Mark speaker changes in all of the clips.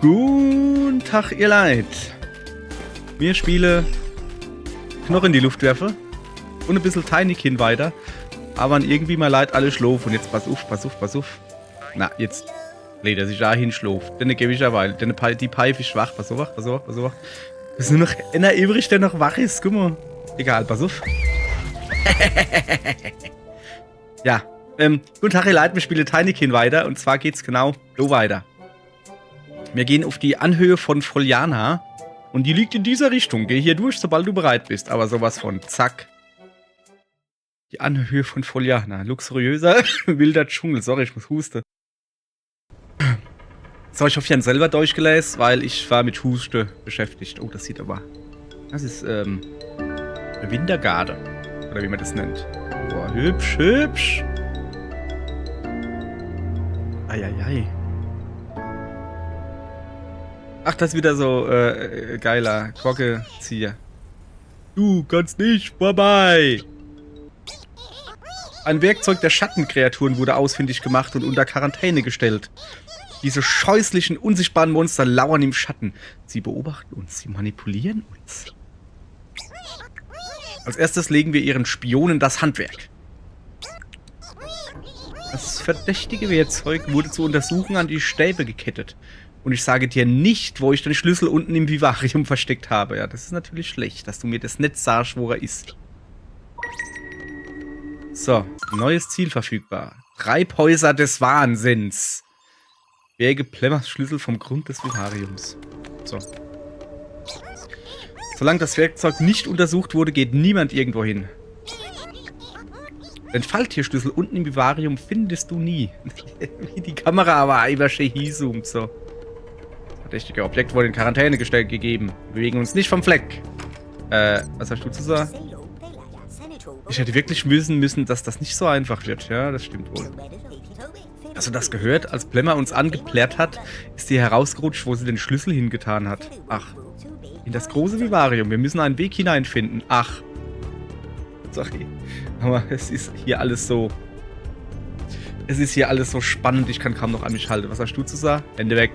Speaker 1: Guten Tag, ihr Leid. Wir spielen Knochen in die Luft werfen und ein bisschen Tinykin weiter. Aber irgendwie mal leid alle schlafen. Und jetzt pass auf. Na, jetzt lädt er sich da hin, schläft. Dann gebe ich ja weil. Denn die Pfeife ist schwach. Pass auf. Es ist nur noch einer übrig, der noch wach ist. Guck mal. Egal, pass auf. Ja. Guten Tag, ihr Leid. Wir spielen Tinykin weiter. Und zwar geht's genau so weiter. Wir gehen auf die Anhöhe von Foljana. Und die liegt in dieser Richtung. Geh hier durch, sobald du bereit bist. Aber sowas von zack. Die Anhöhe von Foljana. Luxuriöser, wilder Dschungel. Sorry, ich muss husten. So, ich hoffe, ich habe selber durchgelesen, weil ich war mit Huste beschäftigt. Oh, das sieht aber... Das ist, Wintergarde. Oder wie man das nennt. Boah, hübsch. Eieiei. Ach, das ist wieder so, geiler Glockenzieher. Du kannst nicht vorbei! Ein Werkzeug der Schattenkreaturen wurde ausfindig gemacht und unter Quarantäne gestellt. Diese scheußlichen, unsichtbaren Monster lauern im Schatten. Sie beobachten uns, sie manipulieren uns. Als erstes legen wir ihren Spionen das Handwerk. Das verdächtige Werkzeug wurde zur Untersuchung an die Stäbe gekettet. Und ich sage dir nicht, wo ich den Schlüssel unten im Vivarium versteckt habe. Ja, das ist natürlich schlecht, dass du mir das nicht sagst, wo er ist. So, neues Ziel verfügbar. Treibhäuser des Wahnsinns. Berge Plemmers Schlüssel vom Grund des Vivariums. So. Solange das Werkzeug nicht untersucht wurde, geht niemand irgendwo hin. Den Falltierschlüssel unten im Vivarium findest du nie. Wie die Kamera aber einfach hinzoomt, so. Verdächtige Objekt wurde in Quarantäne gegeben. Wir bewegen uns nicht vom Fleck. Was hast du zu sagen? Ich hätte wirklich wissen müssen, dass das nicht so einfach wird. Ja, das stimmt wohl. Hast du das gehört? Als Plemmer uns angeplärt hat, ist sie herausgerutscht, wo sie den Schlüssel hingetan hat. Ach. In das große Vivarium. Wir müssen einen Weg hineinfinden. Ach. Sorry. Aber es ist hier alles so... Es ist hier alles so spannend. Ich kann kaum noch an mich halten. Was hast du zu sagen? Hände weg.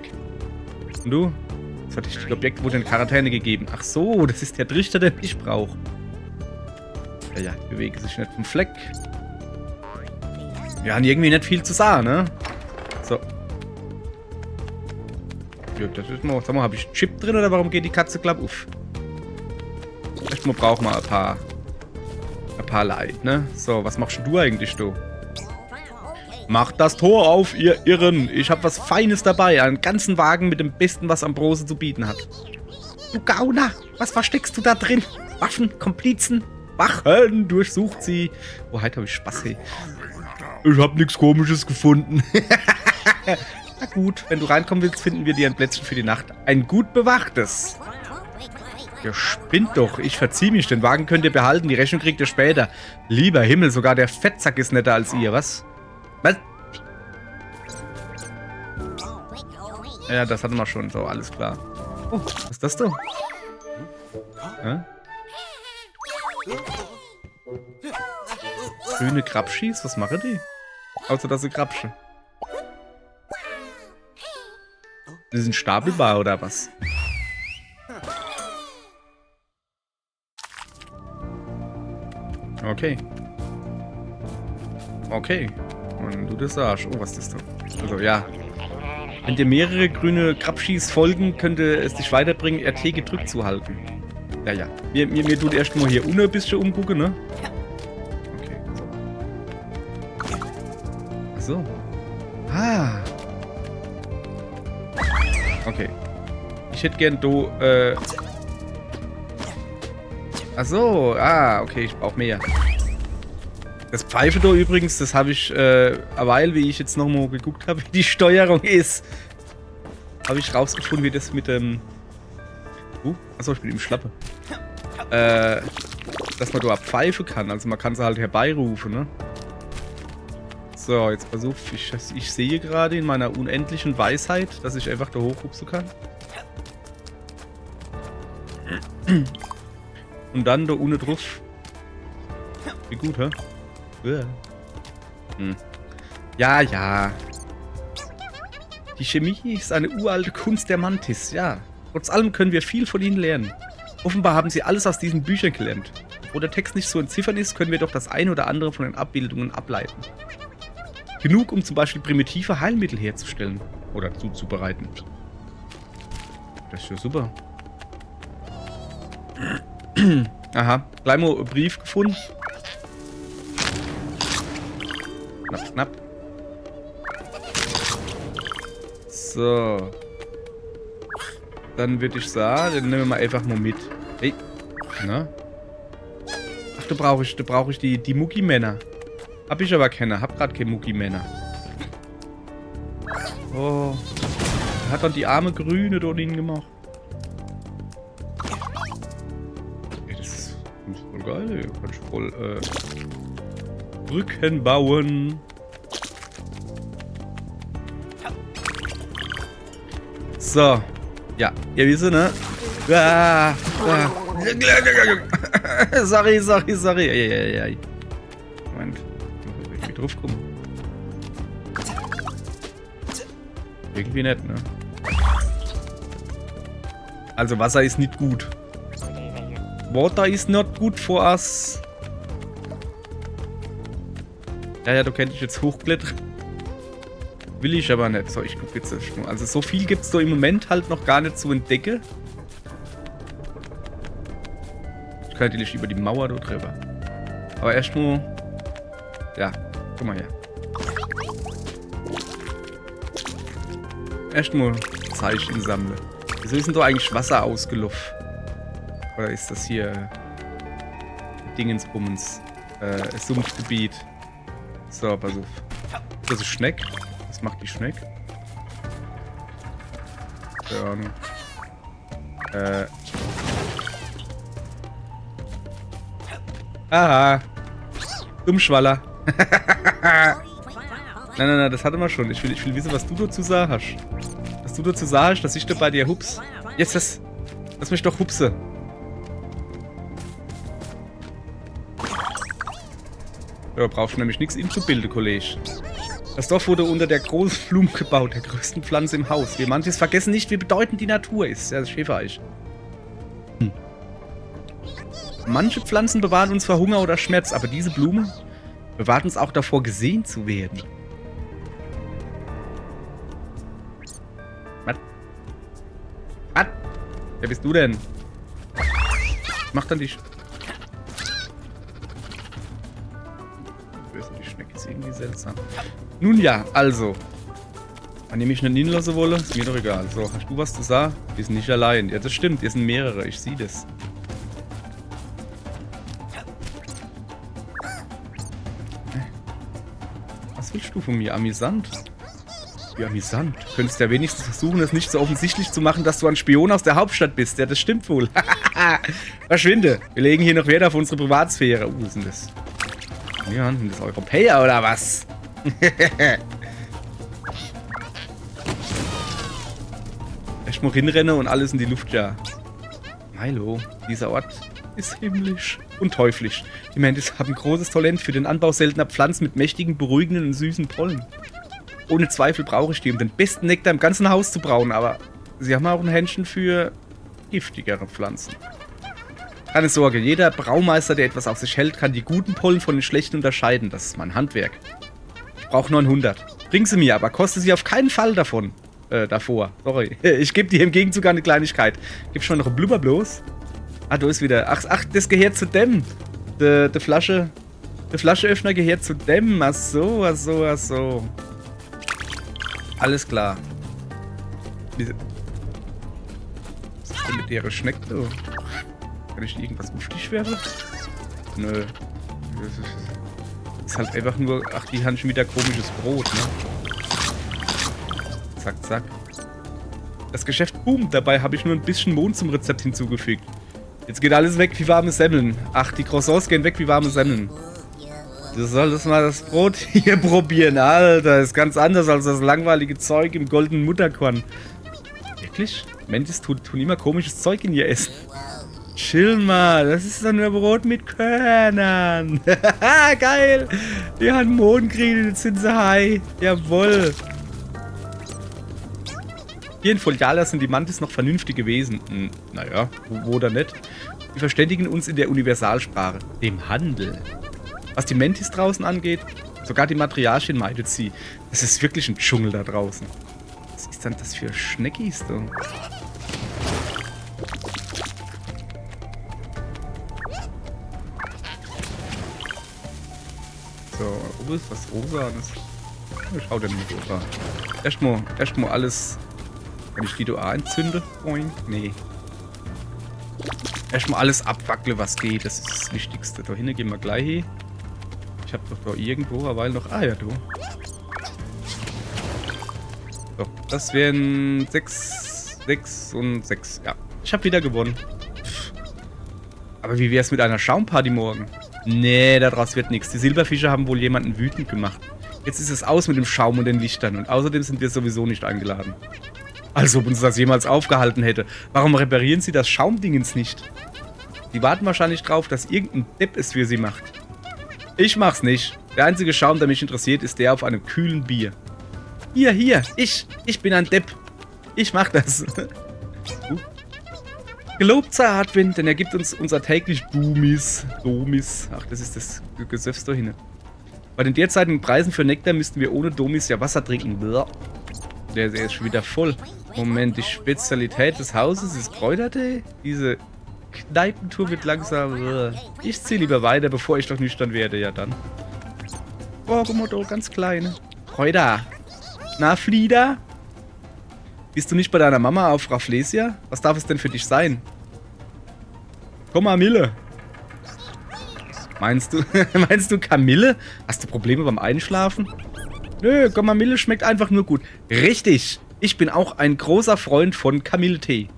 Speaker 1: Und du? Das verdächtige Objekt wurde in Quarantäne gegeben. Ach so, das ist der Trichter, den ich brauche. Ja, ich bewege sich nicht vom Fleck. Wir haben irgendwie nicht viel zu sagen, ne? So. Ja, das ist mal, sag mal, habe ich einen Chip drin oder warum geht die Katze klapp auf? Vielleicht mal brauchen wir ein paar Leid, ne? So, was machst du eigentlich, du? Macht das Tor auf, ihr Irren. Ich habe was Feines dabei. Einen ganzen Wagen mit dem Besten, was Ambrose zu bieten hat. Du Gauner, was versteckst du da drin? Waffen, Komplizen, Wachen, durchsucht sie. Oh, heute habe ich Spaß, hey. Ich habe nichts Komisches gefunden. Na gut, wenn du reinkommen willst, finden wir dir ein Plätzchen für die Nacht. Ein gut bewachtes. Ihr spinnt doch. Ich verzieh mich. Den Wagen könnt ihr behalten. Die Rechnung kriegt ihr später. Lieber Himmel, sogar der Fettsack ist netter als ihr, was? Was? Ja, das hatten wir schon. So, alles klar. Oh, was ist das denn? Ja? Grüne Krabschis? Was machen die? Außer, dass sie krabschen. Die sind stapelbar, oder was? Okay. Okay. Und du das sagst. Oh, was ist das denn? Also, ja. Wenn dir mehrere grüne Krabschis folgen, könnte es dich weiterbringen, RT gedrückt zu halten. Ja. Mir tut erst mal hier ein bisschen umgucken, ne? Okay, so. So. Ah. Okay. Ich hätte gern Achso. Ah, okay, ich brauche mehr. Das Pfeife da übrigens, das habe ich, weil, wie ich jetzt nochmal geguckt habe, wie die Steuerung ist, habe ich rausgefunden, wie das mit dem... achso, ich bin im Schlappe. Dass man da Pfeife kann, also man kann sie halt herbeirufen, ne? So, jetzt pass auf, ich sehe gerade in meiner unendlichen Weisheit, dass ich einfach da hochrupsen kann. Und dann da unten drauf. Wie gut, hä? Ja. Ja. Die Chemie ist eine uralte Kunst der Mantis, ja. Trotz allem können wir viel von ihnen lernen. Offenbar haben sie alles aus diesen Büchern gelernt. Wo der Text nicht zu entziffern ist, können wir doch das eine oder andere von den Abbildungen ableiten. Genug, um zum Beispiel primitive Heilmittel herzustellen oder zuzubereiten. Das ist ja super. Aha, gleich mal einen Brief gefunden. Knapp, knapp. So. Dann würde ich sagen, den nehmen wir mal einfach mal mit. Hey. Na? Ach, da brauche ich die Muckimänner. Hab ich aber keine. Hab grad keine Muckimänner. Oh. Er hat dann die arme Grüne dort hingemacht. Ey, das ist voll geil. Hier kann ich voll Brücken bauen. So. Ja, ihr wisst, ne? Ah, ah. Sorry. Ei. Moment. Ich will drauf kommen. Irgendwie nett, ne? Also Wasser ist nicht gut. Water is not good for us. Ja, du könntest jetzt hochklettern. Will ich aber nicht. So, ich gucke jetzt erstmal. Also so viel gibt es da im Moment halt noch gar nicht zu entdecken. Ich kann natürlich über die Mauer dort drüber. Aber erstmal... Ja, guck mal her. Erstmal Zeichen sammeln. Wieso ist denn da eigentlich Wasser ausgelaufen? Oder ist das hier... Dingensbummens? Sumpfgebiet. So, pass auf. Das ist Schneck. Was macht die Schneck? Keine Ahnung. Aha. Dummschwaller. Nein, das hatten wir schon. Ich will wissen, was du dazu sagst. Was du dazu sagst, dass ich da bei dir hups. Jetzt lass mich doch hupse. Da brauchst du nämlich nichts inzubilden, Kollege. Das Dorf wurde unter der großen Blume gebaut, der größten Pflanze im Haus. Wir manches vergessen nicht, wie bedeutend die Natur ist. Ja, das Schäfereich. Manche Pflanzen bewahren uns vor Hunger oder Schmerz, aber diese Blume bewahrt uns auch davor, gesehen zu werden. Was? Wer bist du denn? Mach dann die... Die Schnecke ist irgendwie seltsam. Nun ja, also. Wenn ihr mich nicht hinlassen wolle, ist mir doch egal. So, hast du was zu sagen? Wir sind nicht allein. Ja, das stimmt. Wir sind mehrere. Ich sehe das. Was willst du von mir? Amüsant? Wie amüsant. Du könntest ja wenigstens versuchen, es nicht so offensichtlich zu machen, dass du ein Spion aus der Hauptstadt bist. Ja, das stimmt wohl. Verschwinde. Wir legen hier noch Wert auf unsere Privatsphäre. Was ist denn das? Ja, sind das Europäer oder was? Echt mal hinrennen und alles in die Luft, ja. Milo, dieser Ort ist himmlisch und teuflisch. Die Mantis haben großes Talent für den Anbau seltener Pflanzen mit mächtigen, beruhigenden und süßen Pollen. Ohne Zweifel brauche ich die, um den besten Nektar im ganzen Haus zu brauen, aber sie haben auch ein Händchen für giftigere Pflanzen. Keine Sorge, jeder Braumeister, der etwas auf sich hält, kann die guten Pollen von den schlechten unterscheiden. Das ist mein Handwerk. Ich brauche 900. Bring sie mir, aber koste sie auf keinen Fall davon. Davor. Sorry. Ich gebe dir im Gegenzug eine Kleinigkeit. Gib schon noch einen Blubber bloß. Ah, da ist wieder. Ach, das gehört zu dem. Der Flascheöffner gehört zu dem. Ach so. Alles klar. Was ist denn mit der Schnecke? Kann ich irgendwas auf dich werfen? Nö. Das ist halt einfach nur... Ach, die haben schon wieder komisches Brot, ne? Zack, zack. Das Geschäft boomt. Dabei habe ich nur ein bisschen Mohn zum Rezept hinzugefügt. Jetzt geht alles weg wie warme Semmeln. Ach, die Croissants gehen weg wie warme Semmeln. Du solltest mal das Brot hier probieren, Alter. Ist ganz anders als das langweilige Zeug im goldenen Mutterkorn. Wirklich? Mantis tun immer komisches Zeug in ihr Essen. Chill mal, das ist doch nur Brot mit Körnern. Geil. Wir haben Mohn gekriegt, jetzt sind sie high. Jawohl. Hier in Foliala sind die Mantis noch vernünftige Wesen. Naja, wo oder nicht. Wir verständigen uns in der Universalsprache, dem Handel. Was die Mantis draußen angeht, sogar die Matriarchin meidet sie. Es ist wirklich ein Dschungel da draußen. Was ist denn das für Schneckis, du? So, wo ist was Rosanes? Schau dir nicht so an. Erstmal alles. Kann ich die da entzünde? Nee. Erstmal alles abwackle, was geht. Das ist das Wichtigste. Da hinten gehen wir gleich hin. Ich habe doch da irgendwo eine Weile noch. Ah ja, du. So, das wären 6 und 6. Ja, ich habe wieder gewonnen. Aber wie wäre es mit einer Schaumparty morgen? Nee, daraus wird nichts. Die Silberfische haben wohl jemanden wütend gemacht. Jetzt ist es aus mit dem Schaum und den Lichtern. Und außerdem sind wir sowieso nicht eingeladen. Als ob uns das jemals aufgehalten hätte. Warum reparieren sie das Schaumdingens nicht? Die warten wahrscheinlich drauf, dass irgendein Depp es für sie macht. Ich mach's nicht. Der einzige Schaum, der mich interessiert, ist der auf einem kühlen Bier. Hier, ich bin ein Depp. Ich mach das. Gelobt sei Hartwind, denn er gibt uns unser täglich Domis. Ach, das ist das Gesöffs da hinten. Bei den derzeitigen Preisen für Nektar müssten wir ohne Domis ja Wasser trinken. Der ist schon wieder voll. Moment, die Spezialität des Hauses ist Kräutertee? Diese Kneipentour wird langsam... Ich ziehe lieber weiter, bevor ich doch nüchtern werde. Ja, dann. Oh, guck mal, da, ganz kleine. Kräuter. Na, Flieder? Bist du nicht bei deiner Mama auf Rafflesia? Was darf es denn für dich sein? Komm mal, Mille. Meinst du Kamille? Hast du Probleme beim Einschlafen? Nö, Kamille schmeckt einfach nur gut. Richtig. Ich bin auch ein großer Freund von Kamilletee.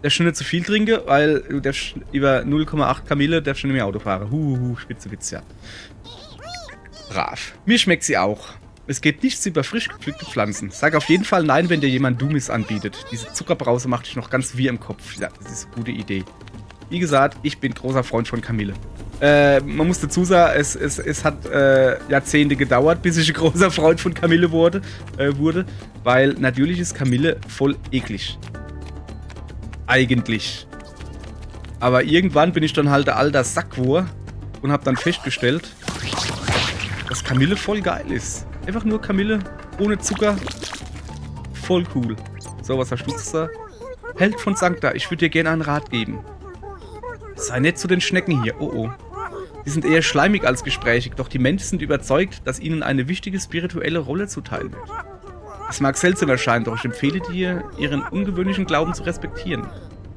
Speaker 1: Der schon nicht zu viel trinke, weil über 0,8 Kamille darf schon nicht mehr Auto fahren. Spitze Witz, ja. Brav. Mir schmeckt sie auch. Es geht nichts über frisch gepflückte Pflanzen. Sag auf jeden Fall nein, wenn dir jemand Dumis anbietet. Diese Zuckerbrause macht dich noch ganz wirr im Kopf. Ja, das ist eine gute Idee. Wie gesagt, ich bin großer Freund von Kamille. Man muss dazu sagen, es hat Jahrzehnte gedauert, bis ich ein großer Freund von Kamille wurde, weil natürlich ist Kamille voll eklig. Eigentlich. Aber irgendwann bin ich dann halt der alter Sackwurm und habe dann festgestellt, dass Kamille voll geil ist. Einfach nur Kamille, ohne Zucker. Voll cool. So, was hast du zu sagen? Held von Sancta, ich würde dir gerne einen Rat geben. Sei nett zu den Schnecken hier. Oh. Die sind eher schleimig als gesprächig, doch die Menschen sind überzeugt, dass ihnen eine wichtige spirituelle Rolle zuteil wird. Es mag seltsam erscheinen, doch ich empfehle dir, ihren ungewöhnlichen Glauben zu respektieren.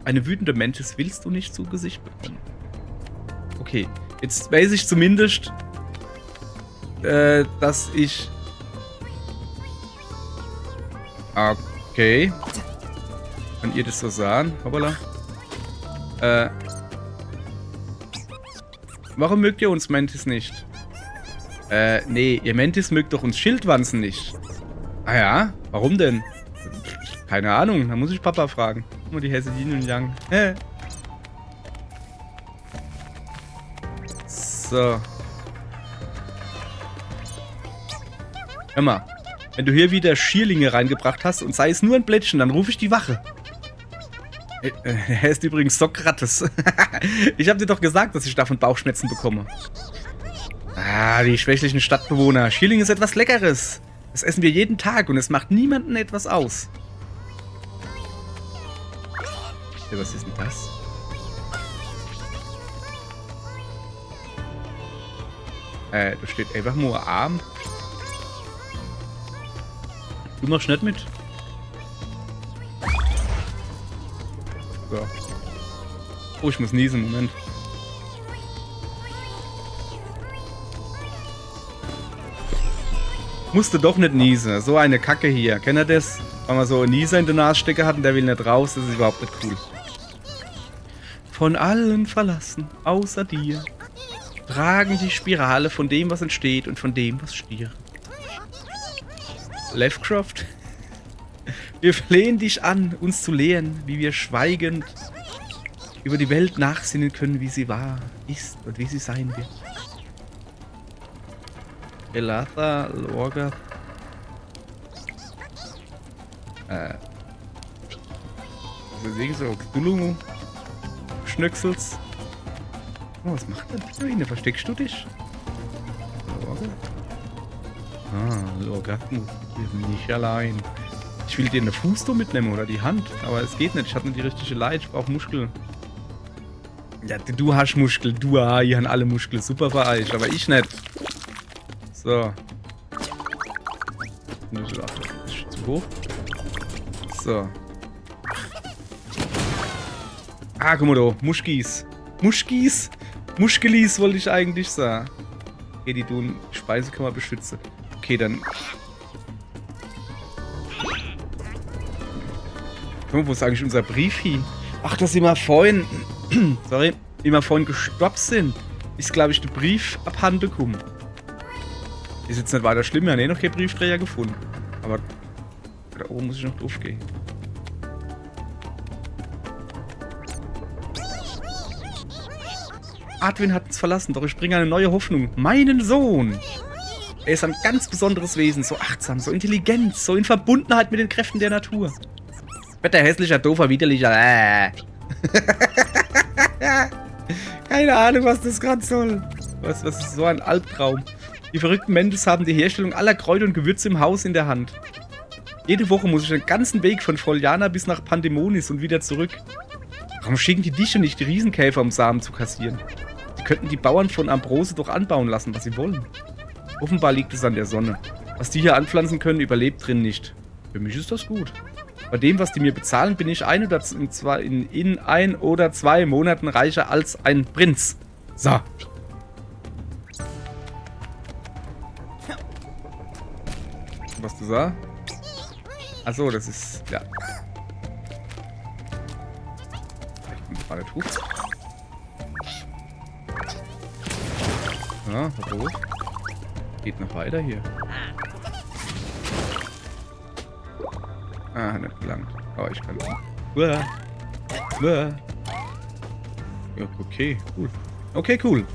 Speaker 1: Eine wütende Mantis willst du nicht zu Gesicht bekommen. Okay, jetzt weiß ich zumindest, dass ich... Okay. Kann ihr das so sagen? Hoppala. Warum mögt ihr uns Mantis nicht? Nee, ihr Mantis mögt doch uns Schildwanzen nicht. Ah ja? Warum denn? Keine Ahnung, da muss ich Papa fragen. Guck mal, die Hesse Yin und Yang. So. Hör mal, wenn du hier wieder Schierlinge reingebracht hast und sei es nur ein Blättchen, dann rufe ich die Wache. Er ist übrigens Sokrates. Ich habe dir doch gesagt, dass ich davon Bauchschmerzen bekomme. Ah, die schwächlichen Stadtbewohner. Schierling ist etwas Leckeres. Das essen wir jeden Tag und es macht niemandem etwas aus. Ja, was ist denn das? Da steht einfach nur Arm. Du machst nicht mit. So. Oh, ich muss niesen, Moment. Musste doch nicht niesen. So eine Kacke hier. Kennt ihr das? Wenn man so einen Nieser in der Nase stecken hat und der will nicht raus, das ist überhaupt nicht cool. Von allen verlassen, außer dir, tragen die Spirale von dem, was entsteht und von dem, was stirbt. Lovecraft? Wir flehen dich an, uns zu lehren, wie wir schweigend über die Welt nachsinnen können, wie sie war, ist und wie sie sein wird. Elatha, Lorga. Deswegen so Cthulhu Schnöcksels. Oh, was macht der da hinten? Versteckst du dich? Lorgatmo. Wir sind nicht allein. Ich will dir den Fuß mitnehmen oder die Hand, aber es geht nicht. Ich habe nicht die richtige Leid. Ich brauche Muskeln. Ja, du hast Muskeln. Du, ihr habt alle Muskeln. Super für euch, aber ich nicht. So. Ist zu hoch. So. Ah, guck mal da. Muschkis. Muschkis? Muschkelis wollte ich eigentlich sagen. Okay, die tun Speisekammer beschützen. Okay, dann. Guck mal, wo ist eigentlich unser Brief hin? Ach, dass wir vorhin. Sorry. Wie wir vorhin gestoppt sind. Ist, glaube ich, der Brief abhanden gekommen. Ist jetzt nicht weiter schlimm. Wir haben noch keinen Briefträger gefunden. Aber da oben muss ich noch drauf gehen. Adwin hat uns verlassen, doch ich bringe eine neue Hoffnung. Meinen Sohn! Er ist ein ganz besonderes Wesen, so achtsam, so intelligent, so in Verbundenheit mit den Kräften der Natur. Wetter hässlicher, doofer, widerlicher. Keine Ahnung, was das gerade soll. Was ist so ein Albtraum? Die verrückten Mendes haben die Herstellung aller Kräuter und Gewürze im Haus in der Hand. Jede Woche muss ich den ganzen Weg von Foliana bis nach Pandemonis und wieder zurück. Warum schicken die dich und nicht die Riesenkäfer, um Samen zu kassieren? Sie könnten die Bauern von Ambrose doch anbauen lassen, was sie wollen. Offenbar liegt es an der Sonne. Was die hier anpflanzen können, überlebt drin nicht. Für mich ist das gut. Bei dem, was die mir bezahlen, bin ich in 1 oder 2 Monaten reicher als ein Prinz. So. Was du sagst? Achso, das ist... Ja. Ich bin gerade tot. Ja, hoch. Geht noch weiter hier. Ah, nicht gelangt. Oh, ich kann. Uah. Uah. Ja, okay, cool. Okay, cool.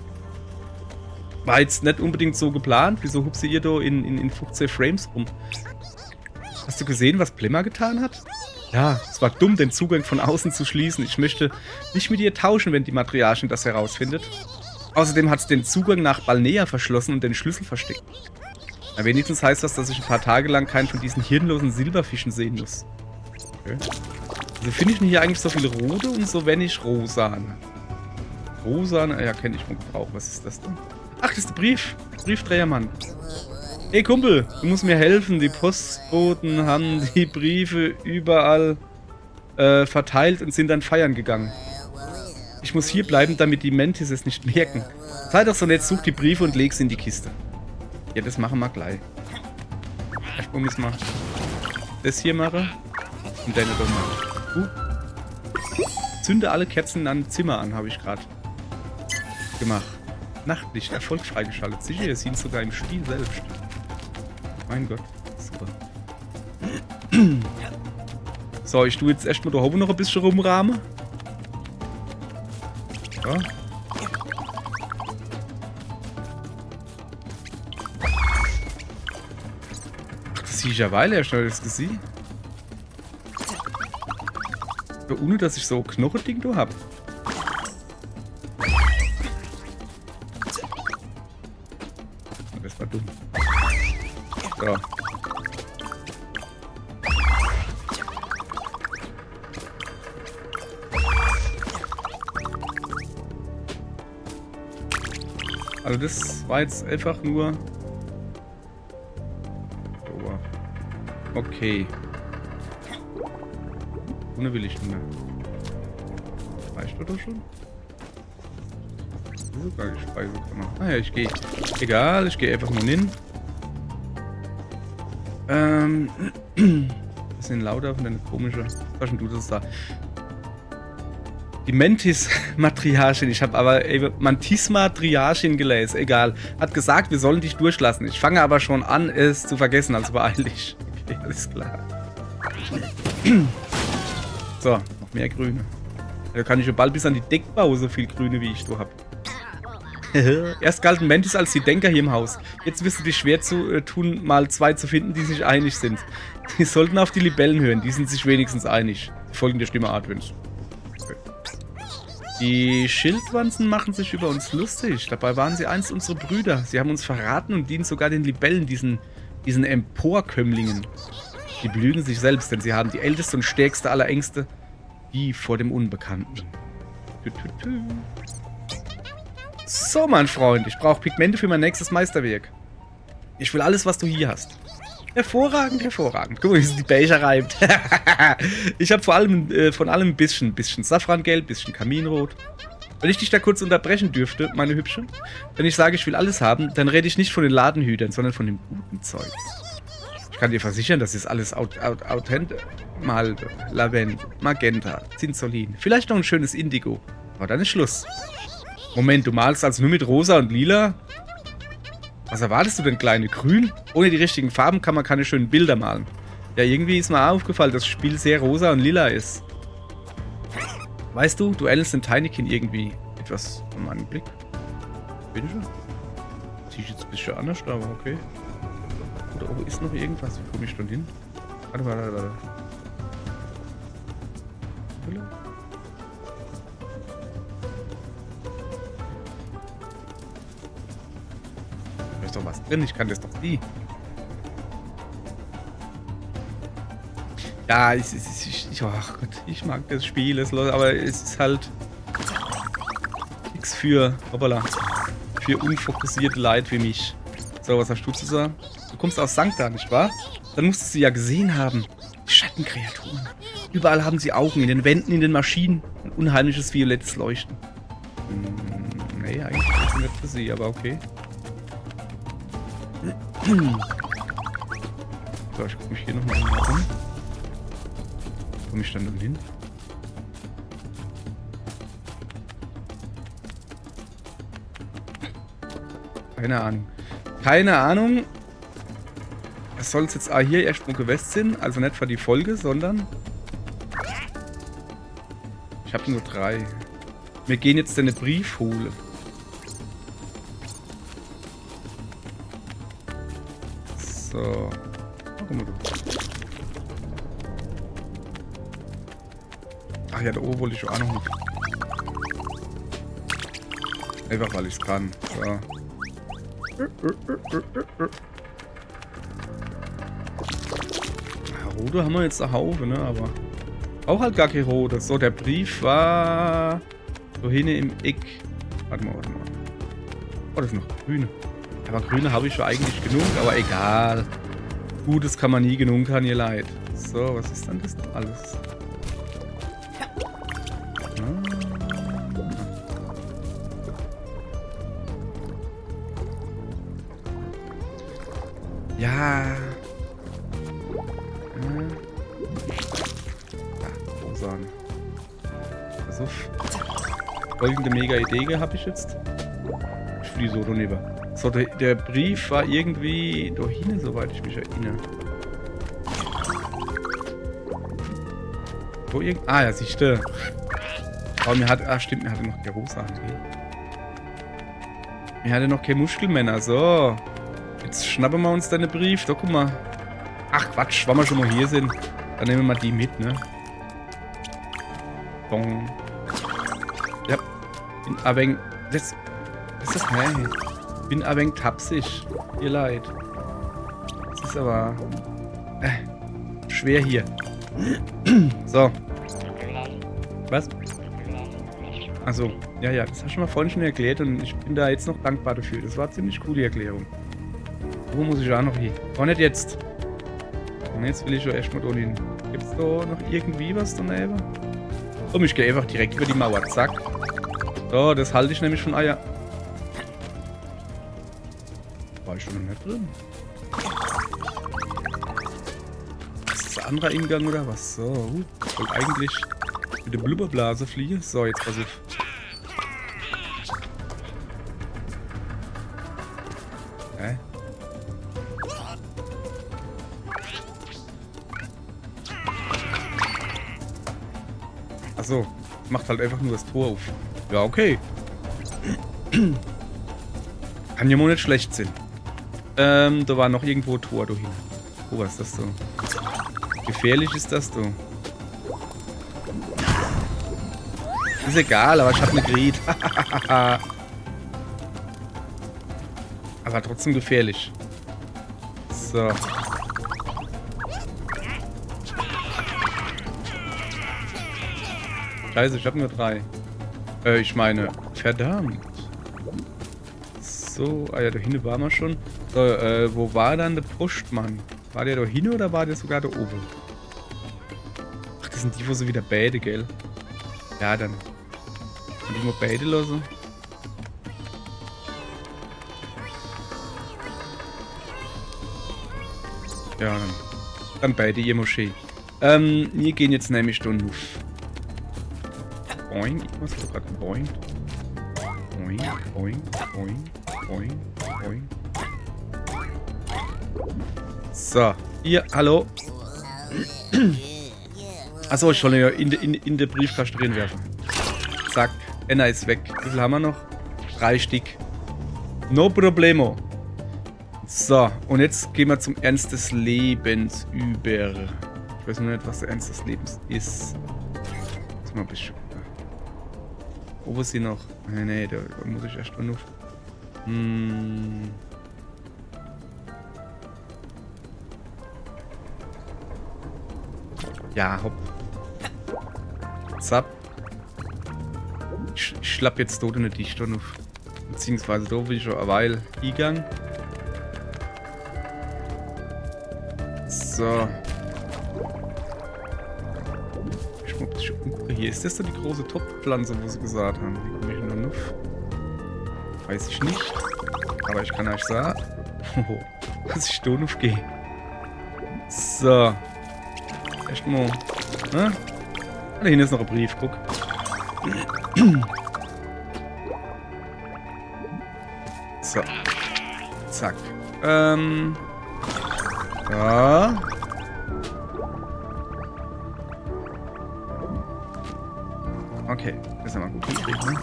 Speaker 1: War jetzt nicht unbedingt so geplant. Wieso hupst ihr da in 15 Frames rum? Hast du gesehen, was Blimmer getan hat? Ja, es war dumm, den Zugang von außen zu schließen. Ich möchte nicht mit ihr tauschen, wenn die Matriarchin das herausfindet. Außerdem hat es den Zugang nach Balnea verschlossen und den Schlüssel versteckt. Na, wenigstens heißt das, dass ich ein paar Tage lang keinen von diesen hirnlosen Silberfischen sehen muss. Okay. Also finde ich hier eigentlich so viel Rote und so wenig Rosan. Rosan, ja, kenne ich vom Gebrauch. Was ist das denn? Ach, das ist der Brief. Briefträgermann. Hey Kumpel, du musst mir helfen. Die Postboten haben die Briefe überall verteilt und sind dann feiern gegangen. Ich muss hier bleiben, damit die Mantis es nicht merken. Sei doch so nett, such die Briefe und leg sie in die Kiste. Ja, das machen wir gleich. Ich muss mal das hier machen und dann doch mal. Zünde alle Kerzen in einem Zimmer an, habe ich gerade gemacht. Nachtlicht, Erfolg freigeschaltet. Sicher, ihr seht sogar im Spiel selbst. Mein Gott, super. So, ich tue jetzt erstmal da oben noch ein bisschen rumrahmen. So. Ach, das sehe ich ja Weile erst, das gesehen. So, ohne dass ich so Knochending da habe. Das war dumm. So. Also das war jetzt einfach nur... Okay. Ohne will ich nicht mehr. Reicht das doch schon? Wieso gar nicht Speisekammer? Ah ja, ich gehe. Egal, ich gehe einfach nur hin. Bisschen lauter von deiner komische. Was denn du das da? Die Mantis-Matriarchin. Ich habe aber Mantis-Matriarchin gelesen. Egal. Hat gesagt, wir sollen dich durchlassen. Ich fange aber schon an, es zu vergessen. Also beeil dich. Okay, alles klar. So, noch mehr Grüne. Da kann ich ja bald bis an die Decke bauen, so viel Grüne, wie ich so habe. Erst galten Mantis als die Denker hier im Haus. Jetzt wirst du dich schwer zu tun, mal 2 zu finden, die sich einig sind. Sie sollten auf die Libellen hören, die sind sich wenigstens einig. Die folgen der Stimme Advents. Okay. Die Schildwanzen machen sich über uns lustig. Dabei waren sie einst unsere Brüder. Sie haben uns verraten und dienen sogar den Libellen, diesen Emporkömmlingen. Die belügen sich selbst, denn sie haben die älteste und stärkste aller Ängste, die vor dem Unbekannten. So, mein Freund, ich brauche Pigmente für mein nächstes Meisterwerk. Ich will alles, was du hier hast. Hervorragend, hervorragend. Guck mal, wie sie die Becher reibt. Ich habe von allem ein bisschen Safrangelb, bisschen Kaminrot. Wenn ich dich da kurz unterbrechen dürfte, meine Hübsche, wenn ich sage, ich will alles haben, dann rede ich nicht von den Ladenhütern, sondern von dem guten Zeug. Ich kann dir versichern, das ist alles authentisch. Malbe, Lavendel, Magenta, Zinzolin, vielleicht noch ein schönes Indigo. Aber dann ist Schluss. Moment, du malst also nur mit Rosa und Lila? Was erwartest du denn, Kleine? Grün? Ohne die richtigen Farben kann man keine schönen Bilder malen. Ja, irgendwie ist mir aufgefallen, dass das Spiel sehr rosa und lila ist. Weißt du, du ähnelst den Tinykin irgendwie etwas von meinem Blick. Bin ich schon? Sieht jetzt ein bisschen anders, aber okay. Oder oh, ist noch irgendwas? Wie komme ich denn hin? Warte. Da ist doch was drin, ich kann das doch nie. Ja, ach Gott, ich mag das Spiel, aber es ist halt nichts für unfokussierte Leute wie mich. So, was hast du zu sagen? Du kommst aus Sancta, nicht wahr? Dann musstest du ja gesehen haben. Die Schattenkreaturen. Überall haben sie Augen, in den Wänden, in den Maschinen. Ein unheimliches violettes Leuchten. Nee, eigentlich ist es nicht für sie, aber okay. So, ich gucke mich hier nochmal um. Wo komme ich dann hin? Keine Ahnung. Keine Ahnung. Es soll jetzt hier erstmal gewesen sein. Also nicht für die Folge, sondern... Ich habe nur 3. Wir gehen jetzt einen Brief holen. So. Guck mal, du. Ach ja, da oben wollte ich auch noch nicht. Einfach weil ich es kann. So. Ja, rote haben wir jetzt einen Haufen, ne? Aber auch halt gar keine rote. So, der Brief war so hinten im Eck. Warte mal. Oh, das ist noch grüne. Aber grüne habe ich schon eigentlich genug, aber egal. Gutes kann man nie genug haben, ihr Leid. So, was ist denn das noch alles? Ja. Rosan. Pass auf. Folgende mega Idee habe ich jetzt. Ich fliege so daneben. So, der Brief war irgendwie da hinten, soweit ich mich erinnere. Wo ah, ja, siehst du. Aber mir hat, stimmt, mir hatte noch keine Rosa. Mir hatte noch keine Muskelmänner, so. Jetzt schnappen wir uns dann den Brief. Da guck mal. Ach Quatsch, wenn wir schon mal hier sind. Dann nehmen wir mal die mit, ne? Bong. Ja. Bin ein wenig. Das ist das? Nein. Bin ein wenig tapsig. Ihr Leid. Das ist aber. Schwer hier. So. Was? Also, ja, das hast du mir vorhin schon erklärt und ich bin da jetzt noch dankbar dafür. Das war eine ziemlich coole Erklärung. Wo muss ich auch noch hin? Oh, nicht jetzt. Und jetzt will ich schon erstmal da hin. Gibt es da noch irgendwie was daneben? Komm, ich gehe einfach direkt über die Mauer. Zack. So, das halte ich nämlich von Eier. War ich schon noch nicht drin? Ist das ein anderer Eingang oder was? So, ich wollte eigentlich mit der Blubberblase fliegen. So, jetzt pass auf. Achso, macht halt einfach nur das Tor auf. Ja, okay. Kann ja wohl nicht schlecht sein. Da war noch irgendwo ein Tor dahin. Oh, was ist das so? Gefährlich ist das so. Ist egal, aber ich hab ne Gret. Aber trotzdem gefährlich. So. Scheiße, ich hab nur 3. Ich meine, verdammt. So, ah ja, da hinten waren wir schon. So, wo war dann der Postmann? War der da hinten oder war der sogar da oben? Ach, das sind die, wo sie wieder beide, gell? Ja, dann. Kann ich mal beide lassen? Ja, dann beide ihr Moschee. Wir gehen jetzt nämlich da nuff. Boing, ich muss doch gerade boing. Boing, boing, boing, boing, boing. So, hier, hallo. Achso, ich soll ja in der Briefkasten drin werfen. Zack, Enna ist weg. Wie viel haben wir noch? 3 Stück. No problemo. So, und jetzt gehen wir zum Ernst des Lebens über. Ich weiß nur nicht, was der Ernst des Lebens ist. Muss mal ein bisschen. Wo ist sie noch? Nee, da muss ich erst mal noch. Ja, hopp. Zap. Ich schlapp jetzt dort eine Dichte auf. Beziehungsweise da will ich schon eine Weile hingegangen. So. Ich muss mich umgucken. Hier ist das so die große Topfpflanze, wo sie gesagt haben. Wie komme ich denn da nuff? Weiß ich nicht. Aber ich kann euch sagen, dass ich da nuff gehe. So. Erstmal. Ne? Da hinten ist noch ein Brief, guck. So. Zack. Ja. Okay, das haben wir gut gekriegt, ne?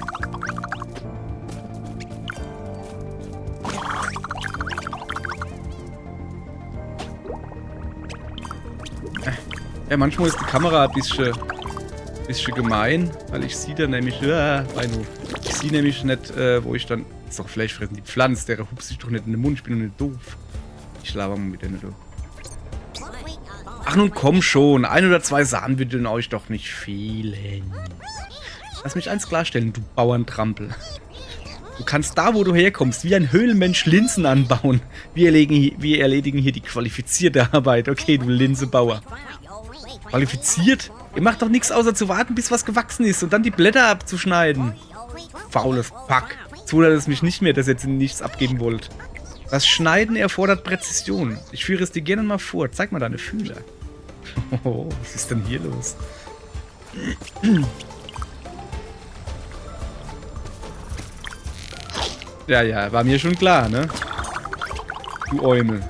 Speaker 1: Ja, manchmal ist die Kamera ein bisschen gemein, weil ich sehe dann nämlich, ich sehe nämlich nicht, wo ich dann, ist doch Fleisch fressen, die Pflanze, der hupst sich doch nicht in den Mund, ich bin doch nicht doof. Ich laber mal mit denen, du. Ach nun komm schon, 1 oder 2 Samen würden euch doch nicht fehlen. Lass mich eins klarstellen, du Bauerntrampel. Du kannst da, wo du herkommst, wie ein Höhlenmensch Linsen anbauen. Wir erledigen hier die qualifizierte Arbeit. Okay, du Linsebauer. Qualifiziert? Ihr macht doch nichts außer zu warten, bis was gewachsen ist und dann die Blätter abzuschneiden. Faules Pack. Jetzt wundert es mich nicht mehr, dass ihr jetzt nichts abgeben wollt. Das Schneiden erfordert Präzision. Ich führe es dir gerne mal vor. Zeig mal deine Fühler. Oh, was ist denn hier los? Ja, war mir schon klar, ne? Du Eumel.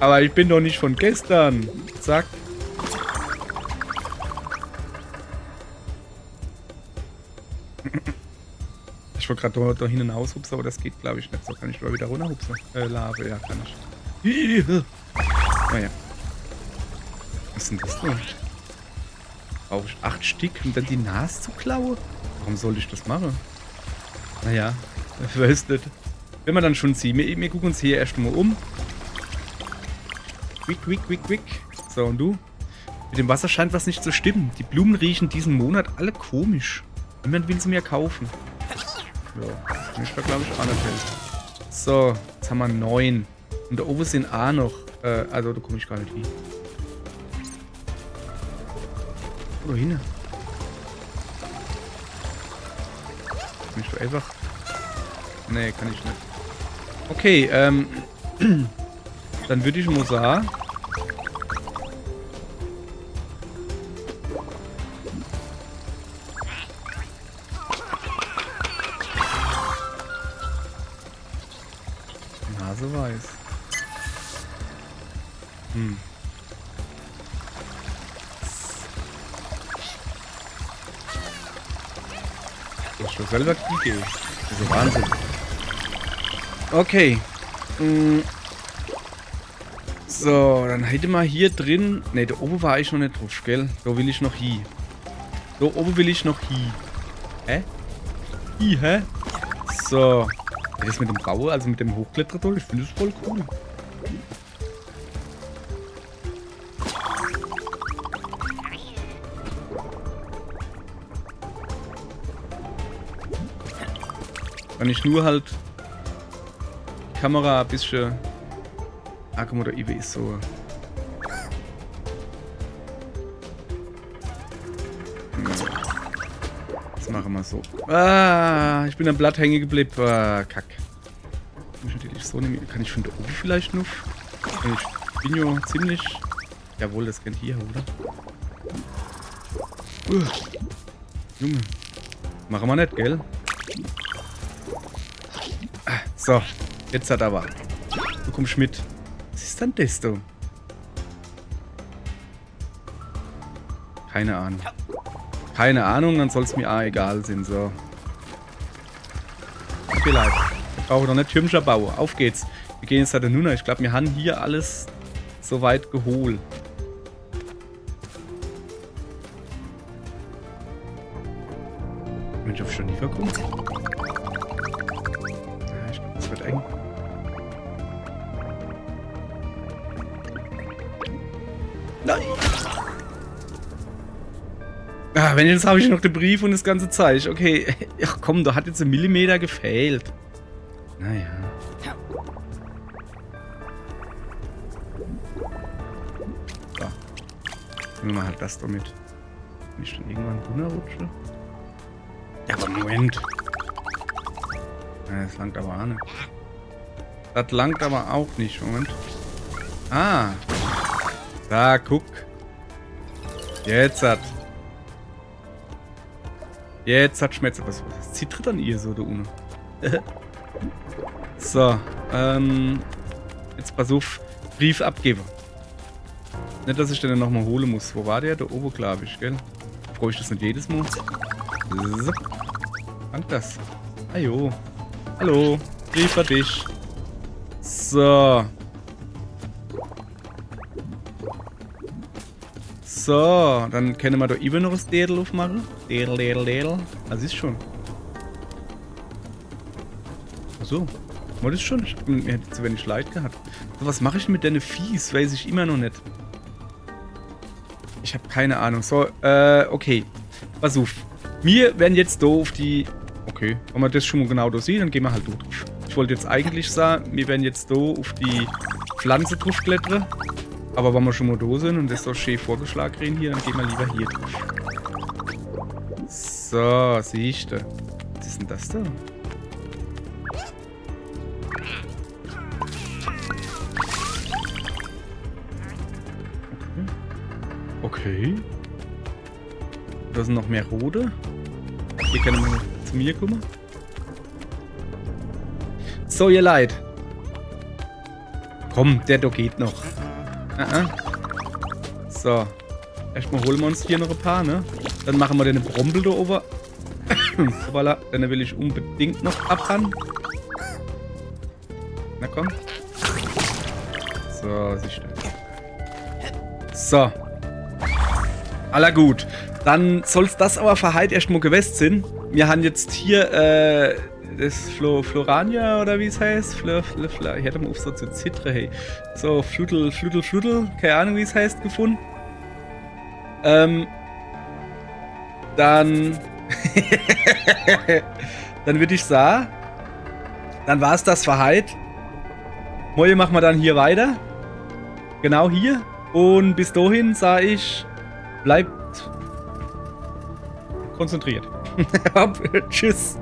Speaker 1: Aber ich bin doch nicht von gestern. Zack. Ich wollte gerade da hinten aushupsen, aber das geht, glaube ich, nicht. So kann ich mal wieder runterhupsen. Lave, ja, kann ich. Naja. Was ist denn das denn? Brauche ich 8 Stück, um dann die Nase zu klauen? Warum sollte ich das machen? Naja, ich weiß nicht. Wenn wir dann schon sehen, wir gucken uns hier erstmal um. Quick. So, und du? Mit dem Wasser scheint was nicht zu stimmen. Die Blumen riechen diesen Monat alle komisch. Niemand will sie mir kaufen. Ja, mich da glaube ich auch nicht helfen. So, jetzt haben wir 9. Und da oben sind auch noch. Also, da komme ich gar nicht hin. Wo hin? Kann ich doch einfach. Nee, kann ich nicht. Okay, dann würde ich mal sagen. Nase weiß. Das ist schon selber Kriege. Das ist Wahnsinn. Okay. So, dann hätte man hier drin. Ne, da oben war ich noch nicht drauf, gell? Da will ich noch hin. So, oben will ich noch Hä? Hä? So. Das mit dem Bauen, also mit dem Hochklettertoll, ich finde das voll cool. Wenn ich nur halt die Kamera ein bisschen akkomodativ ist so. Das machen wir so. Ah, ich bin am Blatt hängen geblieben. Ah, kack. Kann ich natürlich so nehmen. Kann ich von da oben vielleicht noch? Ich bin ja ziemlich. Jawohl, das kennt hier, oder? Junge. Machen wir nicht, gell? So, jetzt hat er aber. Du kommst mit. Was ist denn das, du? Keine Ahnung. Keine Ahnung, dann soll es mir auch egal sein, so. Vielleicht. Ich brauche doch nicht hübscher bauen. Auf geht's. Wir gehen jetzt halt nur noch. Ich glaube, wir haben hier alles soweit geholt. Mensch, auf schon nie verkommen. Ich glaube, das wird eng. Nein! Ah, wenn jetzt habe ich noch den Brief und das ganze Zeug. Okay. Ach komm, da hat jetzt ein Millimeter gefehlt. Naja. So. Nehmen wir halt das damit. Wenn ich dann irgendwann runterrutsche. Ja, aber Moment. Das langt aber auch nicht. Das langt aber auch nicht. Moment. Ah. Da, guck. Jetzt hat. Jetzt hat Schmerz. Was zittert an ihr so, da unten? So. Jetzt pass auf. Brief abgeben. Nicht, dass ich den nochmal holen muss. Wo war der? Da oben, glaube ich, gell? Brauche ich das nicht jedes Mal? So. Dank das. Ajo. Hallo. Brief für dich. So. So, dann können wir da eben noch das Dädel aufmachen. Dädel. Das ist schon. Achso. War das schon? Ich hab mir zu wenig Leid gehabt. So, was mache ich mit deinen Viehs? Weiß ich immer noch nicht. Ich habe keine Ahnung. So, okay. Pass auf. Wir werden jetzt da auf die... Okay, wenn wir das schon mal genau da sehen, dann gehen wir halt da drauf. Ich wollte jetzt eigentlich sagen, wir werden jetzt da auf die Pflanze drauf klettern. Aber wenn wir schon mal da sind und das so schön vorgeschlagen kriegen hier, dann gehen wir lieber hier drauf. So, siehst du. Was ist denn das da? Okay. Da sind noch mehr rote. Hier können wir zu mir kommen. So, ihr Leid. Komm, der da geht noch. So. Erstmal holen wir uns hier noch ein paar, ne? Dann machen wir den Brombel da oben. Voilà, den will ich unbedingt noch abhauen. Na komm. So, siehst du. So. Aller gut. Dann soll es das aber für heute erstmal gewesen sein. Wir haben jetzt hier das Florania oder wie es heißt. Ich hätte mal auf so zu Zitre, hey. So, Fludel. Keine Ahnung, wie es heißt, gefunden. Dann. Dann würde ich sagen, dann war es das für heute. Morgen machen wir dann hier weiter. Genau hier. Und bis dahin sage ich, bleibt konzentriert. Tschüss.